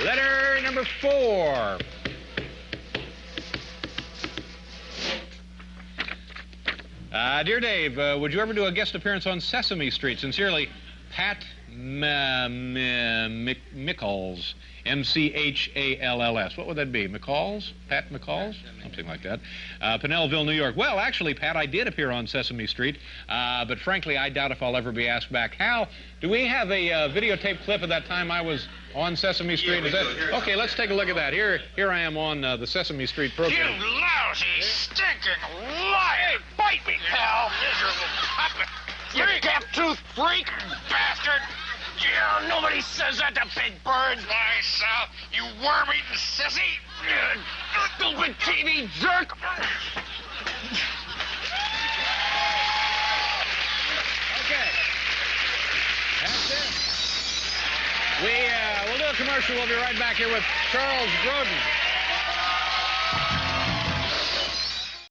Letter number 4. Dear Dave, would you ever do a guest appearance on Sesame Street? Sincerely, Pat McCalls. M-C-H-A-L-L-S. What would that be? McCalls? Pat McCalls? Something like that. Pinelville, New York. Well, actually, Pat, I did appear on Sesame Street, but frankly, I doubt if I'll ever be asked back. Hal, do we have a videotape clip of that time I was on Sesame Street? Is that okay? Let's take a look at that. Here I am on the Sesame Street program. You lousy, stinking liar! Bite me, pal! Miserable puppet! You gap-toothed freak, bastard! Yeah, nobody says that to big birds. Why, Sal, you worm-eating sissy! Stupid TV jerk! Okay. That's it. We'll do a commercial. We'll be right back here with Charles Grodin.